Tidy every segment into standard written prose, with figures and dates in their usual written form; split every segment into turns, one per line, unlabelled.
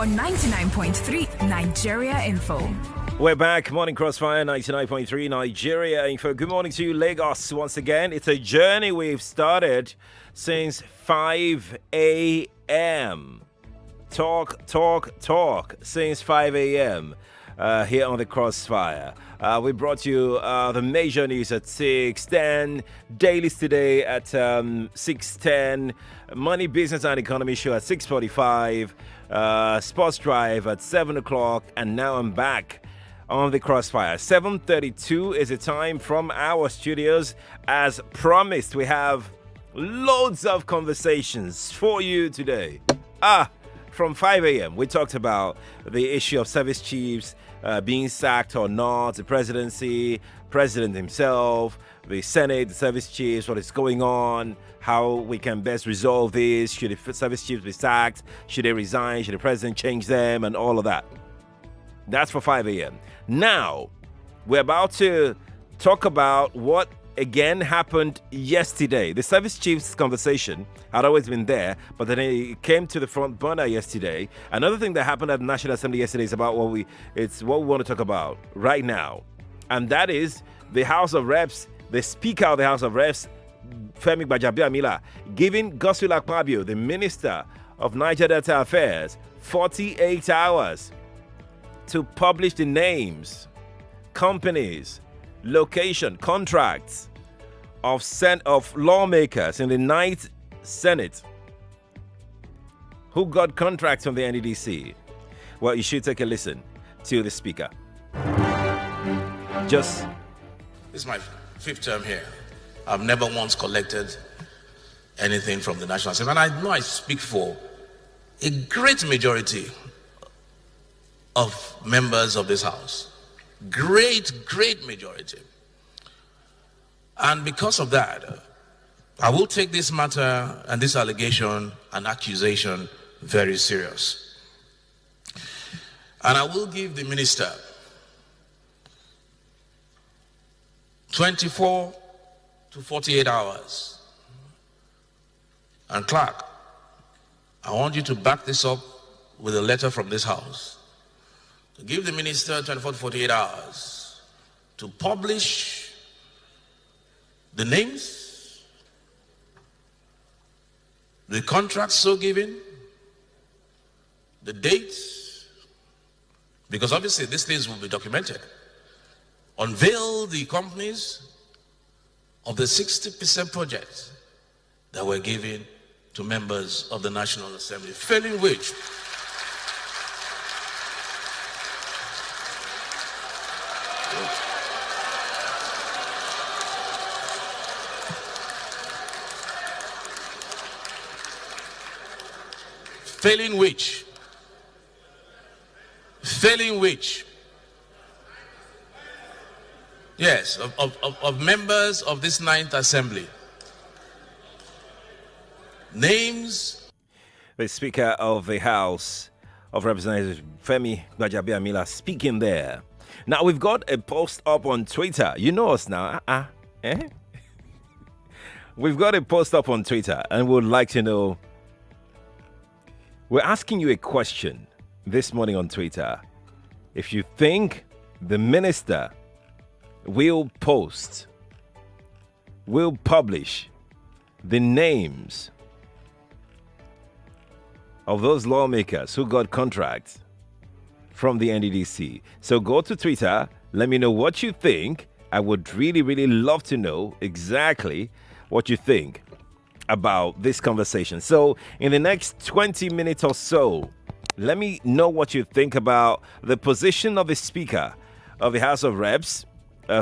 On 99.3 Nigeria Info.
We're back. Morning Crossfire, 99.3 Nigeria Info. Good morning to you, Lagos. Once again, it's a journey we've started since 5 a.m. Talk since 5 a.m. Here on the Crossfire. We brought you the major news at 6:10, dailies today at 6:10, money, business and economy show at 6:45, sports drive at 7 o'clock, and now I'm back on the Crossfire. 7:32 is the time from our studios. As promised, we have loads of conversations for you today. From 5 a.m., we talked about the issue of service chiefs being sacked or not, the presidency, president himself, the Senate, the service chiefs, what is going on, how we can best resolve this. Should the service chiefs be sacked? Should they resign? Should the president change them? And all of that. That's for 5 a.m. Now, we're about to talk about what again happened yesterday. The service chiefs conversation had always been there, but then it came to the front burner yesterday. Another thing that happened at the National Assembly yesterday is about what we want to talk about right now. And that is the House of Reps, the Speaker of the House of Reps, Gbajabiamila, giving Godswill Akpabio, the Minister of Niger Delta Affairs, 48 hours to publish the names, companies, location, contracts of lawmakers in the 9th Senate who got contracts from the NDDC. Well, you should take a listen to the Speaker.
This is my 5th term here. I've never once collected anything from the National Assembly, and I know I speak for a great majority of members of this House. Great majority. And because of that, I will take this matter and this allegation and accusation very serious. And I will give the minister 24 to 48 hours. And Clark, I want you to back this up with a letter from this House. To give the minister 24 to 48 hours to publish the names, the contracts so given, the dates, because obviously these things will be documented. Unveil the companies of the 60% projects that were given to members of the National Assembly, failing which yes, of members of this 9th Assembly. Names.
The Speaker of the House of Representatives, Gbajabiamila, speaking there. Now, we've got a post up on Twitter. You know us now. We've got a post up on Twitter, and we'd like to know. We're asking you a question this morning on Twitter. If you think the minister will publish the names of those lawmakers who got contracts from the NDDC. So go to Twitter, let me know what you think. I would really love to know exactly what you think about this conversation. So in the next 20 minutes or so, let me know what you think about the position of the Speaker of the House of Reps.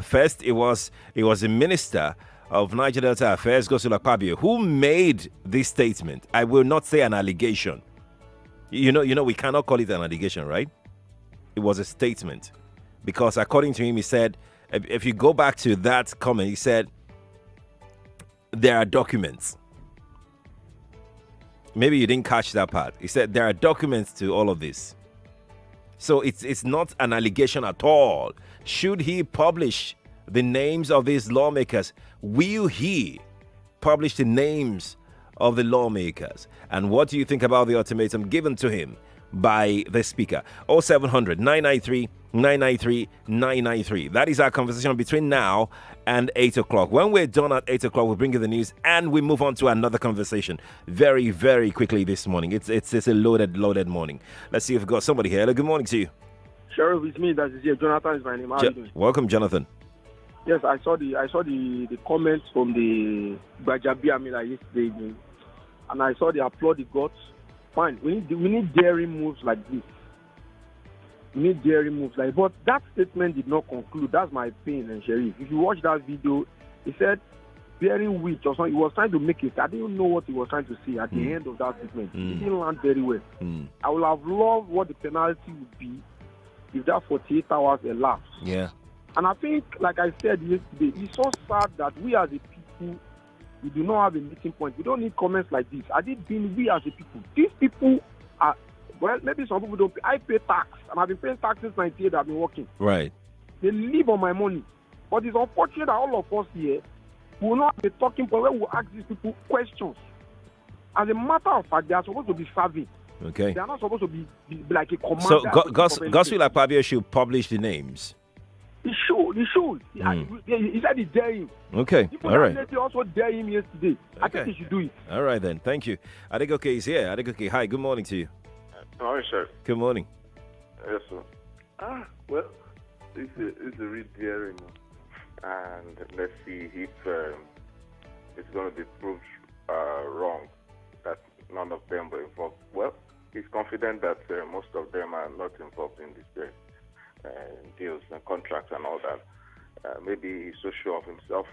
First, it was the Minister of Niger Delta Affairs, Godswill Akpabio, who made this statement. I will not say an allegation. You know, we cannot call it an allegation, right? It was a statement. Because according to him, he said, if you go back to that comment, he said, there are documents. Maybe you didn't catch that part. He said there are documents to all of this. So it's not an allegation at all. Should he publish the names of these lawmakers? Will he publish the names of the lawmakers? And what do you think about the ultimatum given to him by the speaker. 0700 993 993 993. That is our conversation between now and 8 o'clock. When we're done at 8 o'clock, we'll bring you the news and we move on to another conversation very, very quickly this morning. It's a loaded morning. Let's see if we've got somebody here. Hello, good morning to you.
Sheriff, it's me. That is here. Jonathan is my name. How are you doing?
Welcome, Jonathan.
Yes, I saw the comments from the Gbajabiamila yesterday evening, and I saw they applaud the gods. Fine, we need daring moves like this. We need daring moves like. But that statement did not conclude. That's my pain, and Sheriff. If you watch that video, he said bearing wheat or something. He was trying to make it. I didn't know what he was trying to say at the end of that statement. He didn't land very well. I would have loved what the penalty would be if that 48 hours elapsed.
Yeah.
And I think, like I said yesterday, it's so sad that we as a people, we do not have a meeting point. We don't need comments like this. I did mean we as a people. These people are, well, maybe some people don't pay. I pay tax, and I've been paying tax since 98. I've been working.
Right.
They live on my money. But it's unfortunate that all of us here will not have a talking point where we ask these people questions. As a matter of fact, they are supposed to be serving.
Okay.
They are not supposed to be like a commander.
So, Gospel Akpabio should publish the names.
He should. He said he dare him.
Okay, all right.
He also dare him yesterday. I think he should do it.
All right then, thank you. Adegoke is here. Adegoke, hi, good morning to you.
Hi, sir.
Good morning.
Yes, sir. Well, it's a real daring, and let's see if it's going to be proved wrong that none of them were involved. Well, he's confident that most of them are not involved in this deals and contracts and all that. Maybe he's so sure of himself,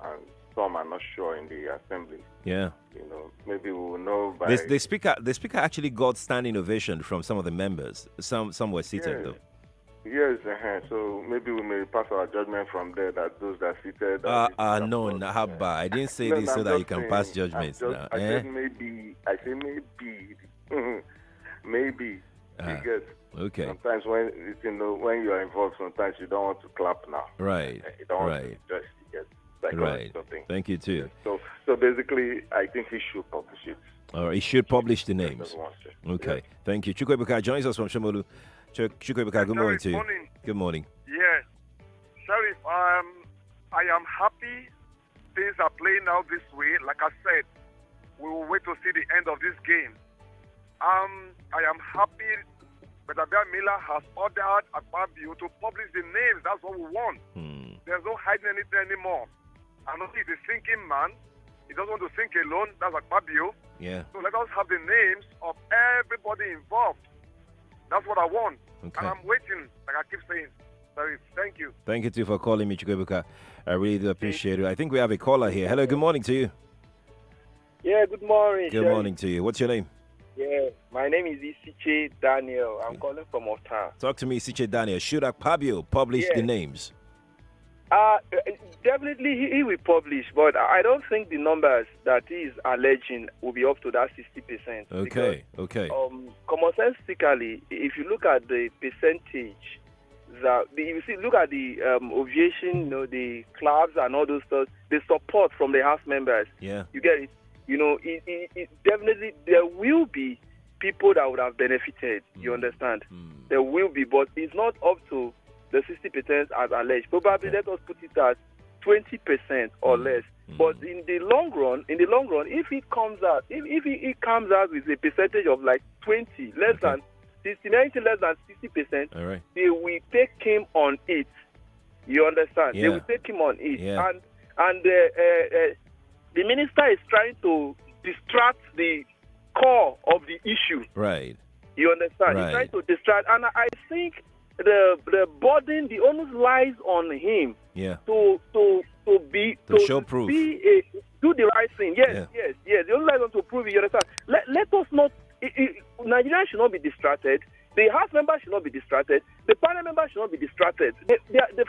and some are not sure in the assembly.
Yeah.
Maybe we will know by...
The speaker actually got standing ovation from some of the members. Some were seated, though.
Yes, so maybe we may pass our judgment from there that those that seated...
no, Nahaba. I didn't say this so that you can pass judgments now.
I said maybe. Maybe. Because
okay.
Sometimes when you are involved, sometimes you don't want to clap now.
Right.
You don't want to just
right. Thank you too.
So basically, I think he should publish it.
All right. He should publish the names. Okay.
Yeah.
Thank you. Chukwuebuka joins us from Shomolu. Chukwuebuka, good morning to you. Good morning.
Yes. Sheriff, I am happy things are playing out this way. Like I said, we will wait to see the end of this game. I am happy Gbajabiamila has ordered Akpabio to publish the names. That's what we want. There's no hiding anything anymore. I know he's a thinking man. He doesn't want to think alone. That's Akpabio.
Yeah.
So let us have the names of everybody involved. That's what I want.
Okay.
And I'm waiting, like I keep saying. Sorry, thank you.
Thank you too for calling me, Chukwuebuka. I really do appreciate it. I think we have a caller here. Hello, good morning to you.
Yeah, good morning.
Good morning to you. What's your name?
Yeah, my name is Isiche Daniel. I'm calling from Otan.
Talk to me, Isiche Daniel. Should Akpabio publish the names?
Definitely he will publish, but I don't think the numbers that he is alleging will be up to that 60%.
Okay.
Commonsensically, if you look at the percentage, look at the aviation, the clubs and all those stuff, the support from the House members.
Yeah.
You get it? It definitely, there will be people that would have benefited, you understand? There will be, but it's not up to the 60% as alleged. Probably let us put it as 20% or less. But in the long run, if he comes out, if he comes out with a percentage of like 20, less than 60, 90, less than 60%,
all right,
they will take him on it. You understand?
Yeah.
They will take him on it.
Yeah.
And the minister is trying to distract the core of the issue.
Right.
You understand?
Right.
He's trying to distract. And I think the burden, the onus lies on him.
Yeah.
To
show proof.
Do the right thing. Yes. The only lies on to prove it. You understand? Let us not. Nigerians should not be distracted. The House members should not be distracted. The Parliament members should not be distracted.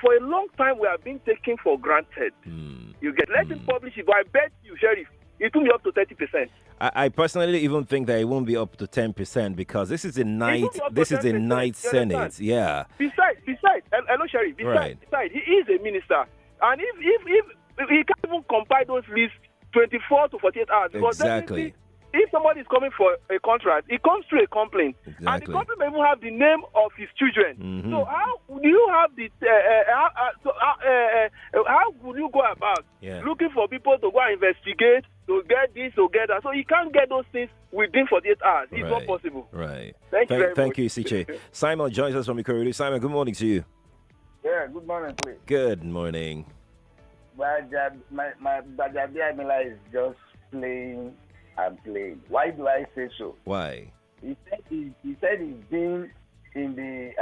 For a long time, we have been taken for granted. You get. Let him publish it. But I bet you, Sheriff, it will be up to 30%.
I personally even think that it won't be up to 10% because this is a night. This is a night Senate. Yeah.
Besides, hello, Sheriff. Besides, he is a minister, and if he can't even compile those lists 24 to 48 hours,
Exactly.
if somebody is coming for a contract, it comes through a complaint, and the
Exactly.
complaint may even have the name of his children.
Mhm.
So how do you have the how would you go about looking for people to go and investigate, to get this, to get that? So you can't get those things within 48 hours. It's not possible.
Right.
Thank you very
Thank
much.
you, CJ. Simon joins us from Ikorodu. Simon, good morning to you.
Yeah, good morning, please.
Good morning.
My Gbajabiamila is just playing and playing. Why do I say so?
Why?
He said he's been in the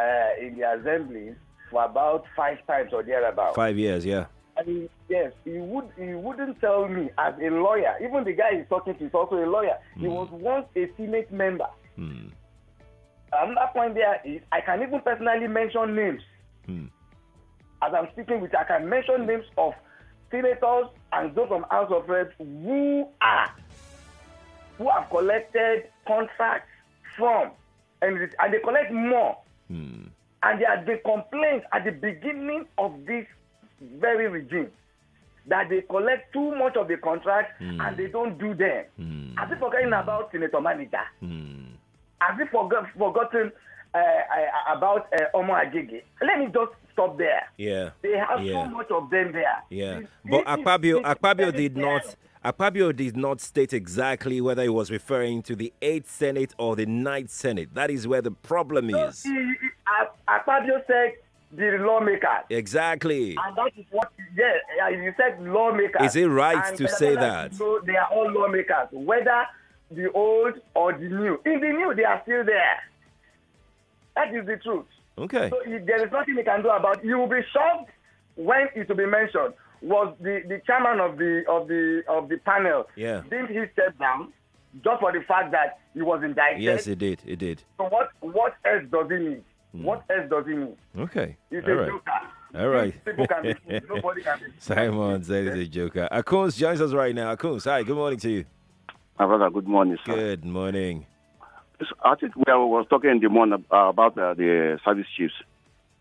assembly for about 5 times or thereabout.
5 years, yeah.
And he wouldn't tell me as a lawyer. Even the guy he's talking to is also a lawyer. He was once a Senate member. Another point there is I can even personally mention names. As I'm speaking with you, I can mention names of senators and those from House of Reps who have collected contracts from, and they collect more. And there have been complaints at the beginning of this very regime that they collect too much of the contract and they don't do them. Have you forgotten about Senator Manager? Have you forgotten about Omo Agege? Let me just stop there.
Yeah.
They have so much of them there.
Yeah. But Akpabio did not state exactly whether he was referring to the 8th Senate or the 9th Senate. That is where the problem is.
Akpabio said the lawmakers.
Exactly.
And that is what, you said lawmakers.
Is it right
and
to say that?
So they are all lawmakers, whether the old or the new. In the new, they are still there. That is the truth.
Okay.
So if there is nothing they can do about it. You will be shocked when it will be mentioned. Was the chairman of the panel?
Yeah.
Didn't he step down just for the fact that he was indicted?
Yes, it did. It did.
So what else does he need? What else does he need?
Okay.
He's
All
a
right.
joker.
All right.
People can be fooled. Nobody can be fooled.
Simon said he's a joker. Akuns joins us right now. Akuns, hi. Good morning to you.
My brother, good morning, sir.
Good morning.
I think we was talking in the morning about the service chiefs.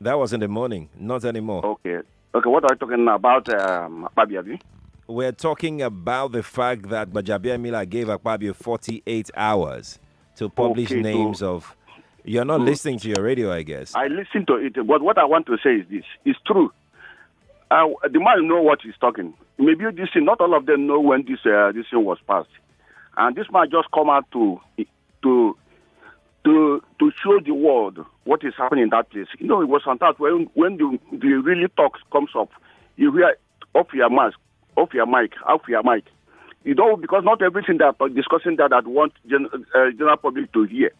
That was in the morning, not anymore.
Okay, what are you talking about, Akpabio?
We're talking about the fact that Gbajabiamila gave Akpabio 48 hours to publish names of... You're not listening to your radio, I guess.
I listen to it, but what I want to say is this. It's true. The man know what he's talking. Maybe this thing, not all of them know when this thing was passed. And this man just come out to show the world what is happening in that place. You know, it was fantastic when the really talks comes up, you hear off your mic. You know, because not everything that are discussing that want general public to hear.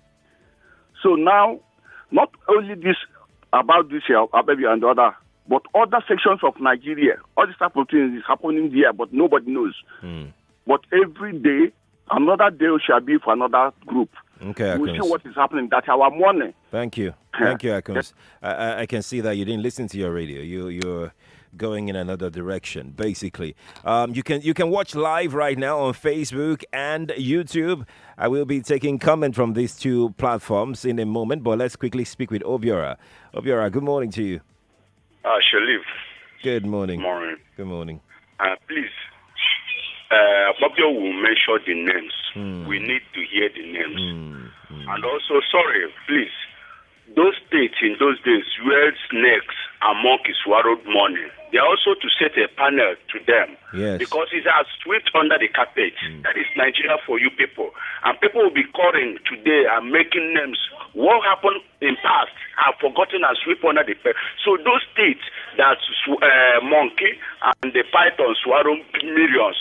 So now, not only this about this here, Akpabio and the other, but other sections of Nigeria, all this type of things is happening there, but nobody knows. But every day, another day shall be for another group.
Okay,
we see what is happening. That's our money.
Thank you. Thank you, Akuns. I can see that you didn't listen to your radio. You're going in another direction, basically. You can watch live right now on Facebook and YouTube. I will be taking comment from these two platforms in a moment, but let's quickly speak with Obiora. Obiora, good morning to you.
Shalif.
Good morning.
Morning.
Good morning.
Please, Akpabio will mention the names. We need to hear the names. And also, sorry, please, those states in those days where snakes and monkeys swallowed money, they are also to set a panel to them.
Yes.
Because it has swept under the carpet. That is Nigeria for you people. And people will be calling today and making names. What happened in past are forgotten and swept under the carpet. So those states that monkey and the python swallow millions,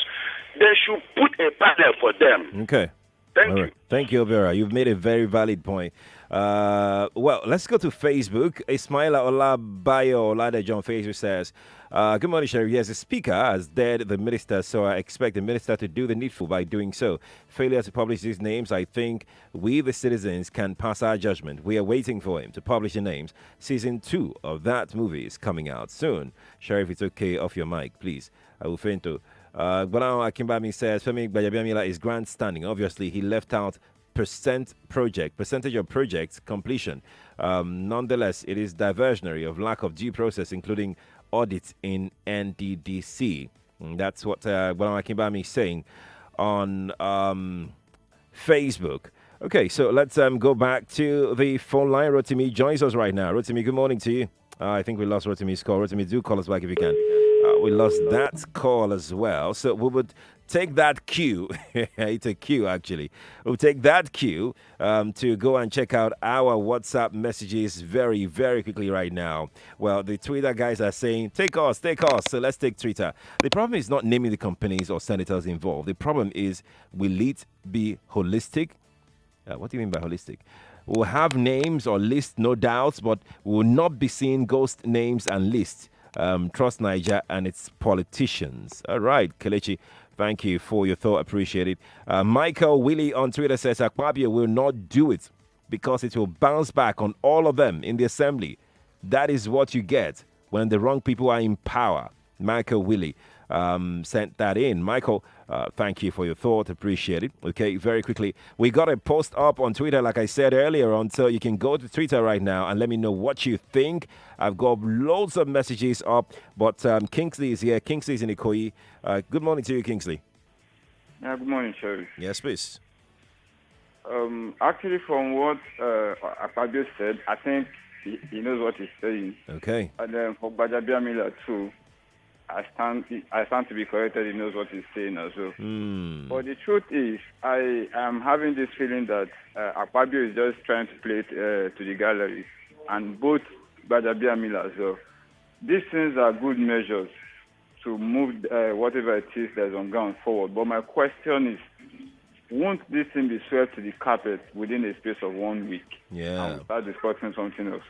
they should put a panel for them.
Okay.
Thank you.
Thank you, Vera. You've made a very valid point. Well, let's go to Facebook. Ismaila Olabayo Oladejo on Facebook says, good morning, Sheriff. Yes, the Speaker has dared the Minister, so I expect the Minister to do the needful by doing so. Failure to publish these names, I think we, the citizens, can pass our judgment. We are waiting for him to publish the names. Season 2 of that movie is coming out soon. Sheriff, it's okay. Off your mic, please. I will faint to. Gbajabiamila Akimbami says, Femi Gbajabiamila is grandstanding. Obviously, he left out percentage of project completion. Nonetheless, it is diversionary of lack of due process, including audits in NDDC. And that's what Gbajabiamila Akimbami is saying on Facebook. Okay, so let's go back to the phone line. Rotimi joins us right now. Rotimi, good morning to you. I think we lost Rotimi's call. Rotimi, do call us back if you can. We lost that call as well. So we would take that cue. It's a cue, actually. We'll take that cue to go and check out our WhatsApp messages very, very quickly right now. Well, the Twitter guys are saying, take us. So let's take Twitter. The problem is not naming the companies or senators involved. The problem is, will it be holistic? What do you mean by holistic? We'll have names or lists, no doubts, but we will not be seeing ghost names and lists. Trust Niger and its politicians. All right, Kelechi, thank you for your thought. Appreciate it. Michael Willie on Twitter says Akpabio will not do it because it will bounce back on all of them in the assembly. That is what you get when the wrong people are in power. Michael Willie sent that in. Michael, thank you for your thought. Appreciate it. Okay, very quickly. We got a post up on Twitter, like I said earlier on, so you can go to Twitter right now and let me know what you think. I've got loads of messages up, but Kingsley is here. Kingsley is in Ikoyi. Good morning to you, Kingsley.
Good morning, Sherry.
Yes, please.
Actually, from what Akpabio said, I think he knows what he's saying.
Okay.
And then for Gbajabiamila too, I stand to be corrected. He knows what he's saying as well. But the truth is, I am having this feeling that Akpabio is just trying to play it to the gallery, and both Gbajabiamila as well. These things are good measures to move whatever it is that's on ground forward. But my question is, won't this thing be swept to the carpet within a space of 1 week?
Yeah.
And we'll start discussing something else.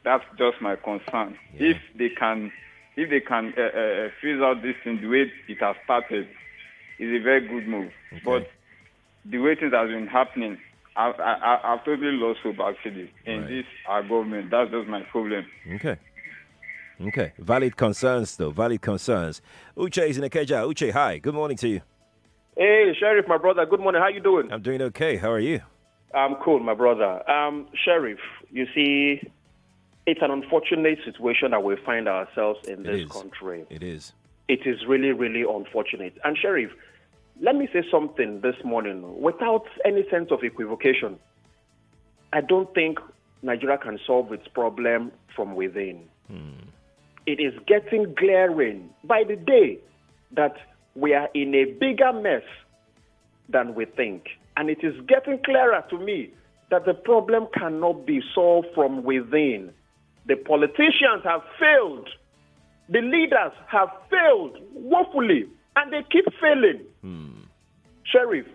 That's just my concern. Yeah. If they can freeze out this thing the way it has started, it's a very good move. Okay. But the way things have been happening, I've totally lost hope actually in this our government. That's just my problem.
Okay. Valid concerns though. Valid concerns. Uche is in Ikeja. Uche, hi. Good morning to you.
Hey, Sheriff, my brother. Good morning. How you doing?
I'm doing okay. How are you?
I'm cool, my brother. Sheriff, you see, it's an unfortunate situation that we find ourselves in this country.
It is.
It is really, really unfortunate. And Sheriff, let me say something this morning without any sense of equivocation. I don't think Nigeria can solve its problem from within. It is getting glaring by the day that we are in a bigger mess than we think. And it is getting clearer to me that the problem cannot be solved from within. The politicians have failed. The leaders have failed woefully, and they keep failing. Sheriff,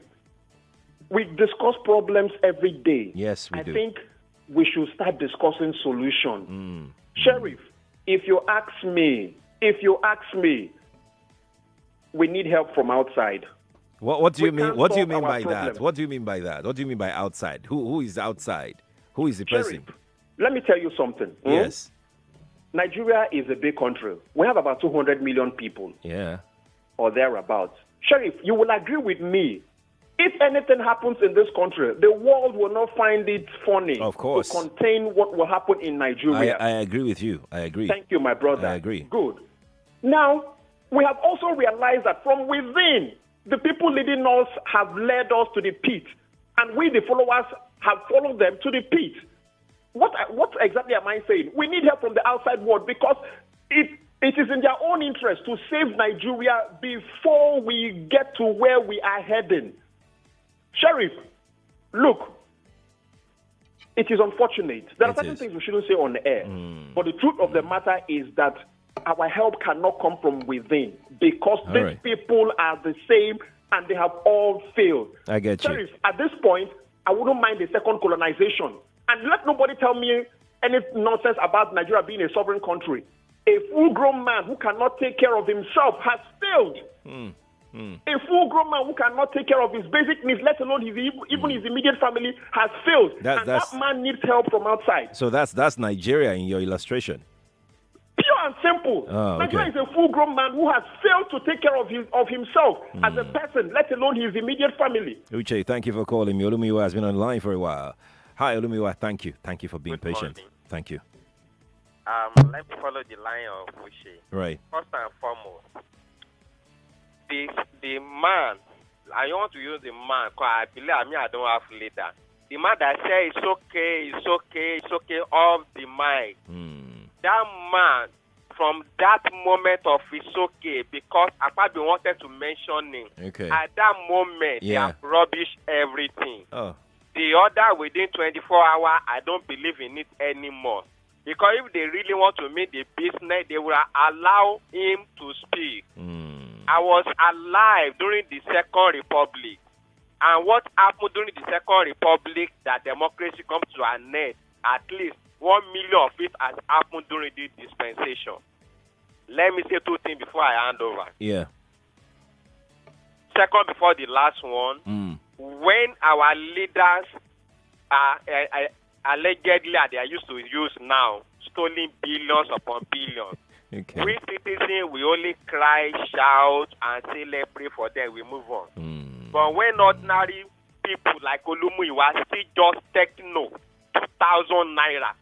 we discuss problems every day.
Yes, we do.
I think we should start discussing solutions. Sheriff, if you ask me, we need help from outside.
What do you mean? What do you mean by that? What do you mean by that? What do you mean by outside? Who is outside? Who is the person?
Let me tell you something.
Yes.
Nigeria is a big country. We have about 200 million people.
Yeah.
Or thereabouts. Sheriff, you will agree with me. If anything happens in this country, the world will not find it funny
of course,
to contain what will happen in Nigeria.
I agree with you. I agree.
Thank you, my brother.
I agree.
Good. Now, we have also realized that from within, the people leading us have led us to the pit, and we, the followers, have followed them to the pit. What exactly am I saying? We need help from the outside world because it is in their own interest to save Nigeria before we get to where we are heading. Sheriff, look, it is unfortunate. There are certain things we shouldn't say on the air. But the truth of the matter is that our help cannot come from within because these people are the same and they have all failed.
I get you.
Sheriff, at this point, I wouldn't mind a second colonization. And let nobody tell me any nonsense about Nigeria being a sovereign country. A full-grown man who cannot take care of himself has failed. A full-grown man who cannot take care of his basic needs, let alone even his immediate family, has failed. That man needs help from outside.
So that's Nigeria in your illustration.
Pure and simple. Nigeria is a full-grown man who has failed to take care of himself as a person, let alone his immediate family.
Uche, thank you for calling me. Olumiwa has been on the line for a while. Hi, Olumiwa. Thank you. Thank you for being patient. Thank you.
Let me follow the line of Uche.
Right.
First and foremost, the man I want to use the man because I believe I don't have leader. The man that says it's okay off the mic. That man, from that moment of it's okay, because Akpabio wanted to mention him.
Okay.
At that moment, they have rubbish everything.
Oh.
The order within 24 hours, I don't believe in it anymore. Because if they really want to make the business, they will allow him to speak. I was alive during the Second Republic. And what happened during the Second Republic, that democracy comes to an end, at least 1 million of it has happened during this dispensation. Let me say two things before I hand over.
Yeah.
Second, before the last one, when our leaders are allegedly, they are used to use now, stealing billions upon billions.
Okay.
We citizens, we only cry, shout, and say, let's pray for them, we move on. But when ordinary people like Olumuyiwa still just taking 2,000 naira,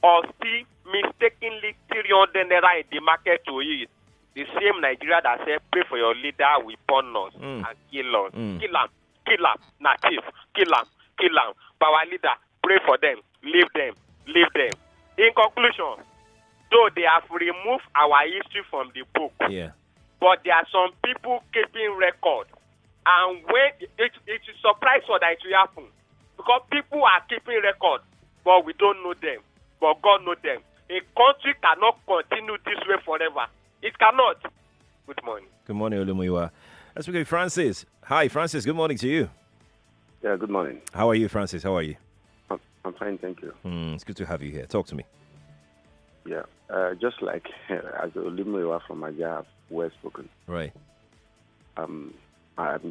or still mistakenly 300 naira in the market to eat, the same Nigeria that said, pray for your leader, we punish us and kill us. Kill them, native, kill them. But our leader, pray for them, leave them. In conclusion, though they have removed our history from the book, but there are some people keeping record. And when it is surprised for that it will happen. Because people are keeping record, but we don't know them. But God knows them. A country cannot continue this way forever. It cannot. Good morning.
Good morning, Olumuyiwa. Let's begin with Francis. Hi, Francis. Good morning to you.
Yeah, good morning.
How are you, Francis? How are you?
I'm fine, thank you.
It's good to have you here. Talk to me.
Yeah, just like as Olumuyiwa from Aja have well spoken.
Right.
I'm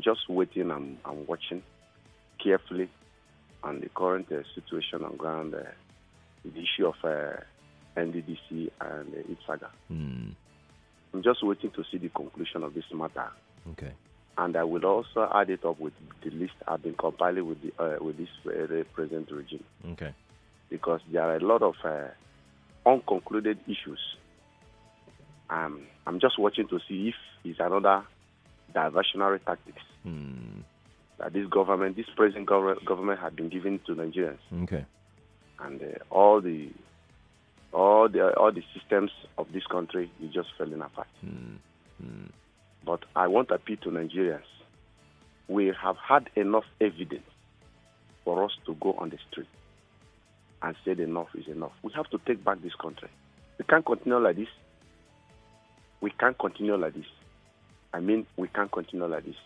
just waiting and watching carefully on the current situation on ground, the issue of NDDC and its saga. I'm just waiting to see the conclusion of this matter.
Okay.
And I will also add it up with the list I've been compiling with this present regime.
Okay.
Because there are a lot of unconcluded issues. I'm just watching to see if it's another diversionary tactics that this present government had been given to Nigerians.
Okay.
And all the systems of this country is just falling apart. But I want to appeal to Nigerians. We have had enough evidence for us to go on the street and say enough is enough. We have to take back this country. We can't continue like this. We can't continue like this. We can't continue like this.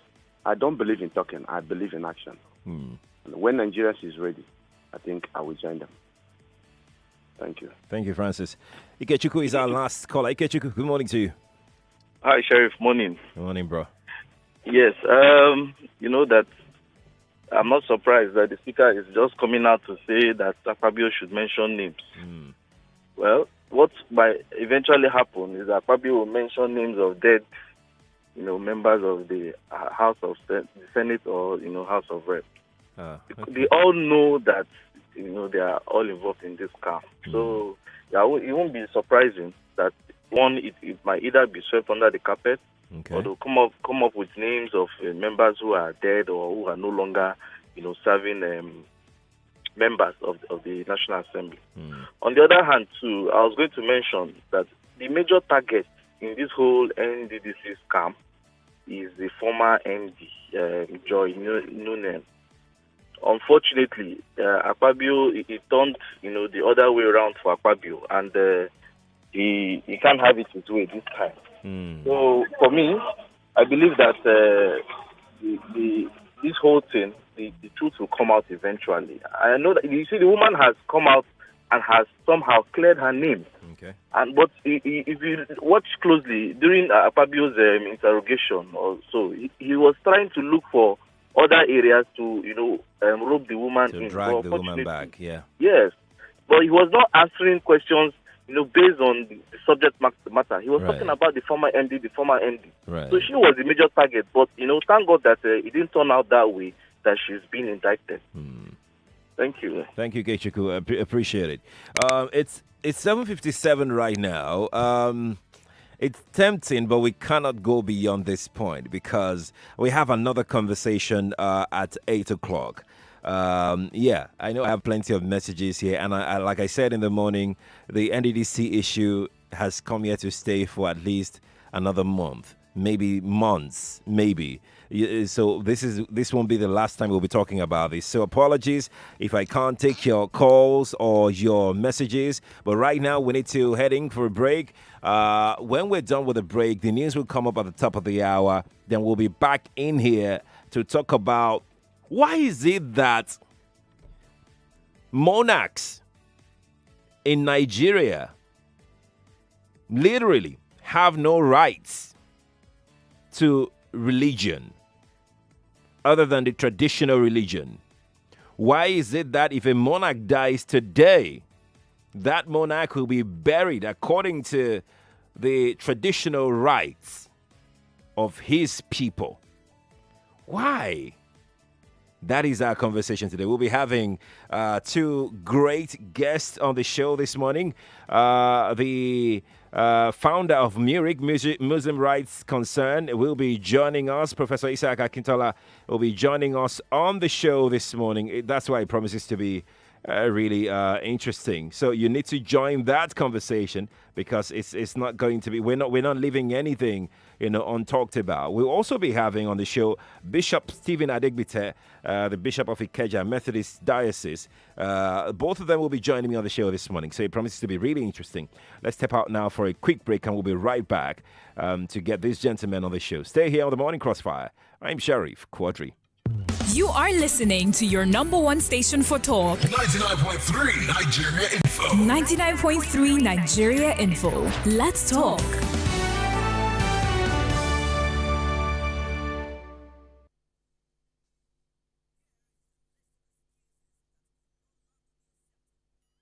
I don't believe in talking. I believe in action. And when Nigerians is ready, I think I will join them. Thank you.
Thank you, Francis. Ikechukwu is our last caller. Ikechukwu, good morning to you.
Hi, Sheriff. Morning.
Good morning, bro.
Yes, you know that I'm not surprised that the speaker is just coming out to say that Akpabio should mention names. Well, what might eventually happen is that Akpabio will mention names of dead, members of the House of Senate or, House of Reps.
Okay.
They all know that, they are all involved in this scam. So it won't be surprising that one, it might either be swept under the carpet, or they'll come up with names of members who are dead or who are no longer, serving members of the National Assembly. On the other hand, too, I was going to mention that the major target in this whole NDDC scam is the former MD, Joy Nunen. Unfortunately, Akpabio, it turned, the other way around for Akpabio, and he can't have it his way this time. So for me, I believe that this whole thing, the truth will come out eventually. I know that you see the woman has come out and has somehow cleared her name.
Okay.
But if you watch closely during Akpabio's interrogation, also he was trying to look for other areas to rope the woman in.
To drag the woman back. Yeah.
Yes, but he was not answering questions based on the subject matter. He was talking about the former MD.
Right.
So she was the major target. But, thank God that it didn't turn out that way, that she's been indicted. Thank you.
Thank you, Kechuku. Appreciate it. It's 7:57 right now. It's tempting, but we cannot go beyond this point because we have another conversation at 8 o'clock. Yeah, I know I have plenty of messages here, and I, like I said in the morning, the NDDC issue has come here to stay for at least another month, maybe months, maybe. So this won't be the last time we'll be talking about this. So apologies if I can't take your calls or your messages, but right now we need to heading for a break. When we're done with the break, the news will come up at the top of the hour. Then we'll be back in here to talk about why is it that monarchs in Nigeria literally have no rights to religion other than the traditional religion? Why is it that if a monarch dies today, that monarch will be buried according to the traditional rights of his people? Why? That is our conversation today. We'll be having two great guests on the show this morning. The founder of Murik Muslim Rights Concern will be joining us. Professor Isaac Akintola will be joining us on the show this morning. That's why it promises to be really interesting. So you need to join that conversation because it's not going to be, we're not leaving anything untalked about. We'll also be having on the show Bishop Stephen Adegbite, the Bishop of Ikeja Methodist Diocese. Both of them will be joining me on the show this morning, so it promises to be really interesting. Let's step out now for a quick break, and we'll be right back to get these gentlemen on the show. Stay here on the Morning Crossfire. I'm Sheriff Quadri.
You are listening to your number one station for talk.
99.3 Nigeria Info.
99.3 Nigeria Info. Let's talk.